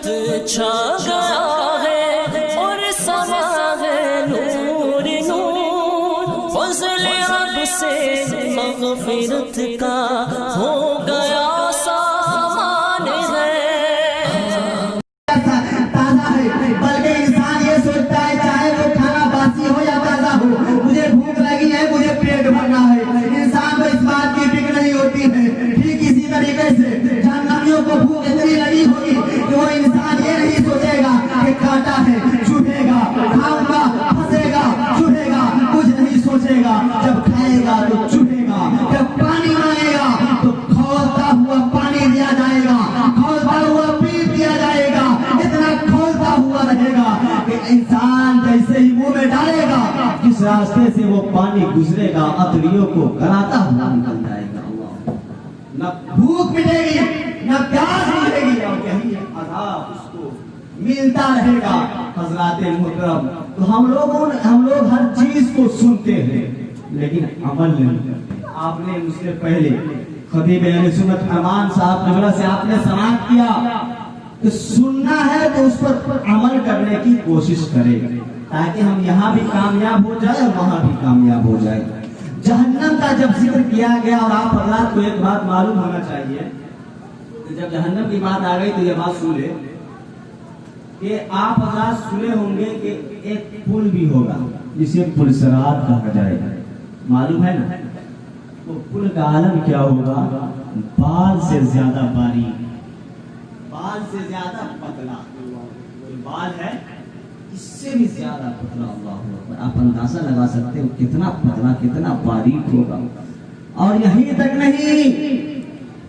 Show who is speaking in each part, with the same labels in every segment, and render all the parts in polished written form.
Speaker 1: چھا گیا ہے اور سما ہے نور نور، فضل رب سے مغفرت کا ہو گیا سامان ہے۔
Speaker 2: تازہ ہے، بلکہ انسان یہ سوچتا ہے چاہے وہ کھانا باسی ہو یا تازہ ہو، مجھے بھوک لگی ہے، مجھے پیٹ بھرنا ہے۔ انسان کو اس بات کی فکر نہیں ہوتی ہے۔ ٹھیک اسی طریقے سے جہنمیوں کو بھوک اتنی لگی ہوگی کہ وہ انسان یہ نہیں سوچے گا کہ کانٹا ہے، چبھے گا، کھاؤں گا، پھنسے گا، چبھے گا، کچھ نہیں سوچے گا۔ جب کھائے گا تو چبھے گا، جب پانی مانگے گا تو کھولتا ہوا پانی دیا جائے گا، کھولتا ہوا پیپ دیا جائے گا، اتنا کھولتا ہوا رہے گا کہ انسان جیسے ہی منہ میں ڈالے گا جس راستے سے وہ پانی گزرے گا اتریوں کو گلاتا ہوا نکل جائے گا۔ نہ بھوک ملے گی، نہ پیاس ملے گی، اور یہی عذاب اس کو ملتا رہے گا۔ حضرات محترم، تو ہم لوگ ہر چیز کو سنتے ہیں لیکن عمل نہیں کرتے۔ آپ نے مجھ سے پہلے خطیب اہل سنت امان صاحب نگرہ سے آپ نے سماعت کیا کہ سننا ہے تو اس پر عمل کرنے کی کوشش کرے تاکہ ہم یہاں بھی کامیاب ہو جائے اور وہاں بھی کامیاب ہو جائے۔ جہنم کا جب ذکر کیا گیا، اور آپ حضرات کو ایک بات معلوم ہونا چاہیے کہ جب جہنم کی بات آ گئی تو یہ بات سن لے کہ آپ حضرات سنے ہوں گے کہ ایک پل بھی ہوگا جسے پل صراط کہا جائے گا، معلوم ہے نا؟ وہ پل کا عالم کیا ہوگا؟ بال سے زیادہ باریک، بال سے زیادہ پتلا، بال ہے اس سے بھی زیادہ پتلا۔ اللہ اکبر، آپ اندازہ لگا سکتے ہو کتنا پتلا، کتنا باریک ہوگا۔ اور یہیں تک نہیں،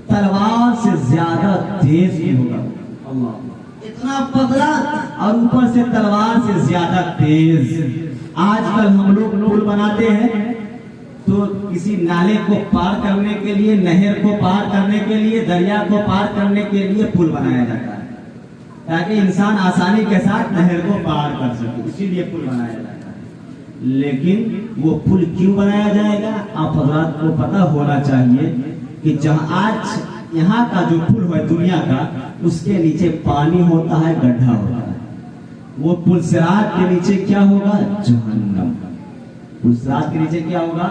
Speaker 2: تلوار سے زیادہ تیز بھی ہوگا۔ اللہ، اتنا پتلا اور اوپر سے تلوار سے زیادہ تیز۔ آج کل ہم لوگ پل بناتے ہیں تو کسی نالے کو پار کرنے کے لیے، نہر کو پار کرنے کے لیے، دریا کو پار کرنے کے لیے پل بنایا جاتا ہے تاکہ انسان آسانی کے ساتھ نہر کو پار کر سکے، اسی لیے پل بنایا جاتا ہے۔ لیکن وہ پل کیوں بنایا جائے گا؟ آپ حضرات کو پتہ ہونا چاہیے کہ جہاں آج یہاں کا جو پل ہے دنیا کا، اس کے نیچے پانی ہوتا ہے، گڈھا ہوتا ہے۔ وہ پل صراط کے نیچے کیا ہوگا؟ جہنم۔ پل صراط کے نیچے کیا ہوگا؟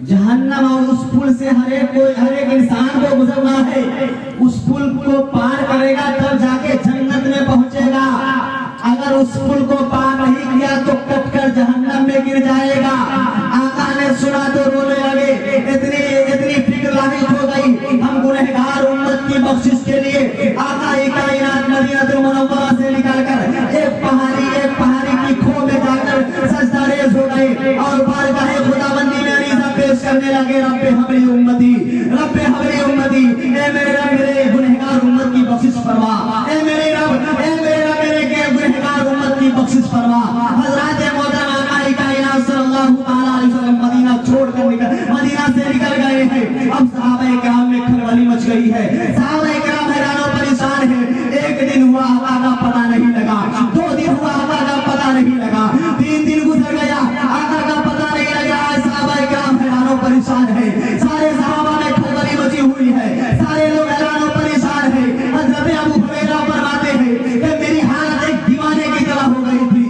Speaker 2: جہنم۔ اور اس پل سے ہر ایک انسان کو گزرنا ہے۔ اس پل کو پار کرے گا تب جا کے جنت میں پہنچے گا۔ اگر اس پل کو پار نہیں کیا تو کٹ کر جہنم میں گر جائے گا۔ آقا نے سنا تو رونے لگے، اتنی فکر لاحق ہو گئی ہم گنہگار امت کی بخشش کے لیے۔ آقا کائنات مدینہ المنورہ سے نکل کر ایک پہاڑی کی کھو میں جا کر سجدہ ریز ہو گئے اور بارگاہ خداوندی میں عریضہ پیش کرنے لگے، رب حبلی امتی، رب حبلی امتی، اے میرے رب میرے گنہگار امت کی بخشش فرما، اے میرے رب میرے گنہگار امت کی بخشش فرما۔ حضرات محترم، آقا کائنات صلی اللہ علیہ وسلم مدینہ چھوڑ کر مدینہ سے نکل گئے ہیں۔ اب صحابہ کرام میں کھلبلی مچ گئی ہے، صحابہ کرام حیران و پریشان ہیں۔ ایک دن ہوا آقا کا پتہ نہیں لگا، 2 دن ہوا آقا کا پتہ نہیں لگا، 3 دن گزر گیا آقا کا پتہ نہیں لگا۔ صحابہ کرام حیران و پریشان ہیں، سارے صحابہ میں کھلبلی مچی ہوئی ہے، سارے لوگ حیران و پریشان ہیں۔ حضرت ابو ہریرہ فرماتے ہیں کہ میری حالت ایک دیوانے کی طرح ہو گئی تھی۔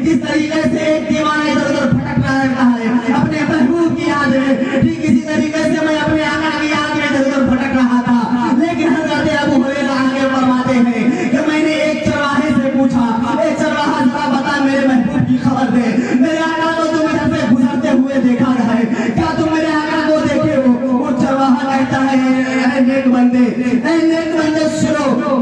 Speaker 2: جس طریقے سے ایک دیوانے ادھر ادھر بھٹک رہتا ہے اپنے محبوب کی یاد میں، ٹھیک اسی طریقے سے میں اپنے آقا کی یاد میں ادھر ادھر بھٹک رہا تھا۔ لیکن حضرت ابو ہریرہ آگے فرماتے ہیں کہ میں نے ایک چرواہے سے پوچھا، اے چرواہا ذرا بتا میرے محبوب کی خبر دے، میرے آقا کو تم ادھر سے گزرتے ہوئے دیکھا ہے، کیا تم میرے آقا کو دیکھے ہو؟ وہ چرواہا کہتا ہے اے نیک بندے سنو،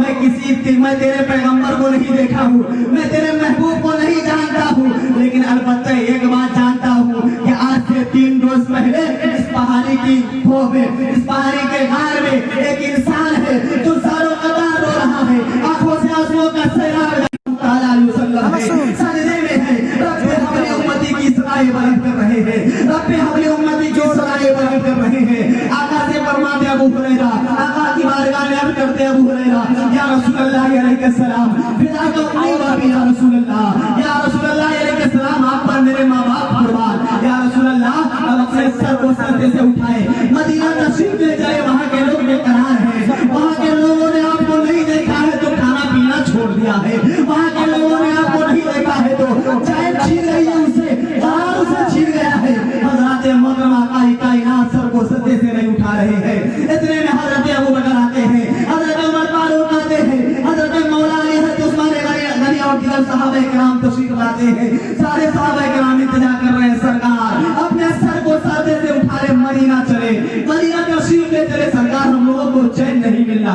Speaker 2: میں تیرے پیغمبر کو نہیں دیکھا ہوں، میں تیرے محبوب کو نہیں جانتا ہوں، لیکن البتہ ایک بات جانتا ہوں کہ آج سے 3 روز پہلے اس پہاڑی کی کھو میں، اس پہاڑی کے غار میں ایک انسان ہے جو ساروں قطار رو رہا ہے، آنکھوں سے آنسوؤں کا سیلاب سجدے میں ہے، رب حبلی امتی کی سرائے بلند کر رہے ہیں، رب حبلی امتی کی سرائے بلند کر رہے ہیں۔ آقا سے فرماتے ابو ہریرہ، آقا کی بارگاہ میں عرض کرتے ابو ہریرہ، یا رسول اللہ علیہ السلام، فدا تو اپنی باپی یا رسول اللہ، یا رسول اللہ علیہ السلام، آپ پر میرے ماں باپ قربان، یا رسول اللہ، اب اپنے سر کو سردے سے اٹھائے، مدینہ تشریف لے جائے، وہاں کے لوگ بے قرار ہیں، وہاں کے لوگوں نے آپ کو نہیں دیکھا ہے تو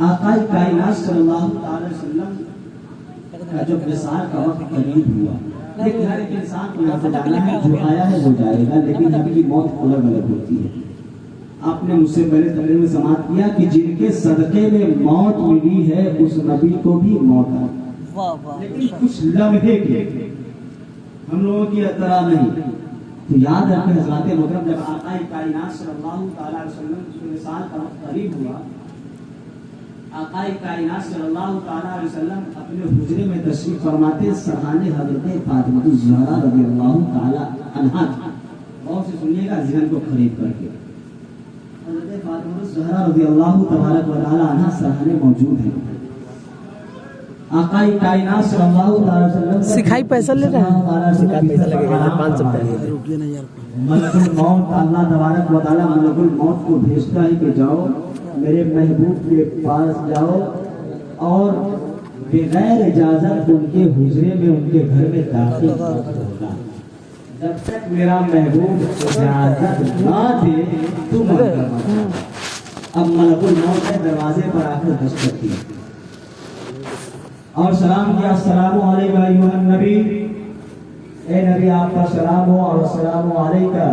Speaker 2: آقا کائنات صلی اللہ علیہ وسلم کا جو وصال کا وقت قریب ہوا، لیکن ہر ایک انسان کو یاد رکھنا ہے جو آیا ہے وہ جائے گا، لیکن اب کی موت الگ الگ ہوتی ہے۔ آپ نے مجھ سے پہلے تقریر میں سماعت کیا کہ جن کے صدقے میں موت ملی ہے اس نبی کو بھی موت آئی، لیکن کچھ لمحے کے، ہم لوگوں کی طرح نہیں۔ تو یاد رکھیں حضرات محترم، جب آقا کائنات صلی اللہ تعالی علیہ وسلم کے وصال کا وقت قریب ہوا، آقا کائنات صلی اللہ تعالی علیہ وسلم اپنے حجرے میں تشریف فرماتے، سرحان حضرت فاطمہ الزہرا رضی اللہ تعالی عنہا، غور سے سنیے گا ذہن کو قریب کر کے، حضرت فاطمہ الزہرا رضی اللہ تبارک و تعالی عنہا سرحانے موجود ہیں۔ آقا کائنات صلی اللہ علیہ وسلم
Speaker 3: سکھائی پیسہ لے رہے ہیں، سکھائی پیسہ لگے گا 500 روپے۔
Speaker 2: ملک الموت اللہ تبارک و تعالی ملک الموت کو بھیجتا ہے کہ جاؤ میرے محبوب کے پاس جاؤ اور بغیر اجازت ان کے حجرے میں ان کے گھر میں داخل ہوگا، جب تک میرا محبوب اجازت نہ دے تو مت کرنا۔ اب ملک الموت نے دروازے پر آ کر دستک کی اور سلام کیا، السلام علیکم ایھا النبی، اے نبی آپ کا سلام ہو، اور السلام علیکہ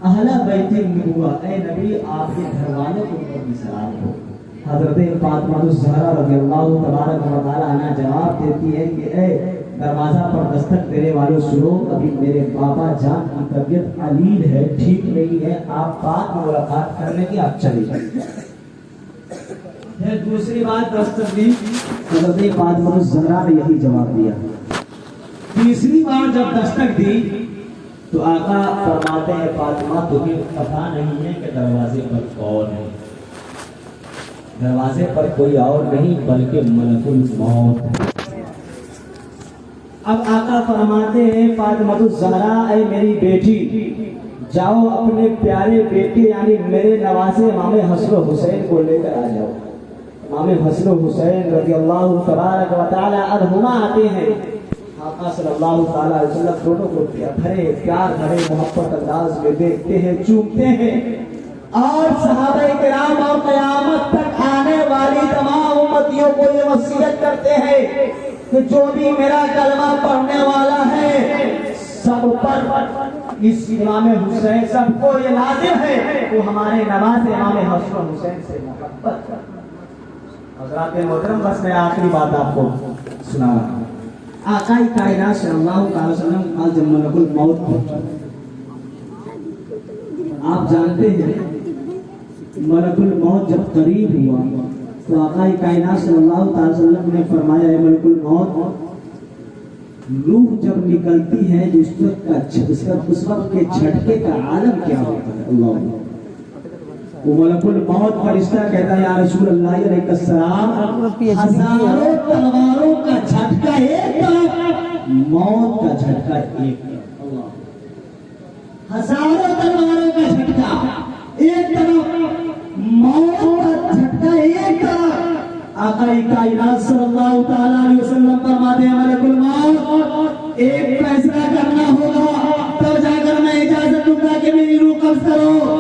Speaker 2: اہل بیت النبوہ، اے نبی آپ کے گھر والوں کو بھی سلام ہو۔ حضرت فاطمہ الزہرا رضی اللہ تبارک و تعالی عنہا جواب دیتی ہے کہ اے دروازہ پر دستک دینے والوں سنو، ابھی میرے بابا جان کی طبیعت علیل ہے، ٹھیک نہیں ہے، آپ بعد میں ملاقات کرنے کی آپ چلے جائیں۔ پھر دوسری بات دستک دی، حضرت فاطمہ الزہرا نے یہی جواب دیا۔ تیسری بار جب دستک دی تو آقا فرماتے ہیں فاطمہ تمہیں پتہ نہیں ہے کہ دروازے پر کون ہے، دروازے پر کوئی اور نہیں بلکہ ملک الموت ہے۔ اب آقا فرماتے ہیں فاطمہ الزہرا اے میری بیٹی جاؤ اپنے پیارے بیٹے یعنی میرے نواسے امام حسن و حسین کو لے کر آ جاؤ۔ امام حسن و حسین رضی اللہ تبارک و تعالی عنہما آتے ہیں، آقا صلی اللہ تعالی علیہ وسلم دونوں کو پیار بھرے محبت انداز میں دیکھتے ہیں، چومتے ہیں، اور صحابہ کرام اور قیامت تک آنے والی تمام امتیوں کو یہ وصیت کرتے ہیں کہ جو بھی میرا کلمہ پڑھنے والا ہے سب پر اس امام حسین سب کو یہ لازم ہے وہ ہمارے نواز امام حسن و حسین سے محبت کرے۔ حضرات محترم بس میں آخری بات آپ کو سنا رہا ہوں۔ آقا کائنات صلی اللہ علیہ وسلم آج جب ملک الموت پہنچا، آپ جانتے ہیں ملک الموت جب قریب ہوا تو آقا کائنات صلی اللہ علیہ وسلم نے فرمایا ہے ملک الموت روح جب نکلتی ہے اس وقت کے جھٹکے کا عالم کیا ہوتا ہے؟ اللہ وہ ملک الموت فرشتہ کہتا ہے یا رسول اللہ علیہ السلام ہزاروں تلواروں کا جھٹکا ایک طرف، موت کا جھٹکا ایک طرف، ہزاروں تلواروں کا جھٹکا ایک طرف، موت کا جھٹکا ایک طرف۔ آقا کائنات صلی اللہ تعالی علیہ وسلم فرماتے ہیں ملک الموت ایک فیصلہ کرنا ہوگا تب جا کر میں اجازت دوں گا کہ میری روح قبض کرو۔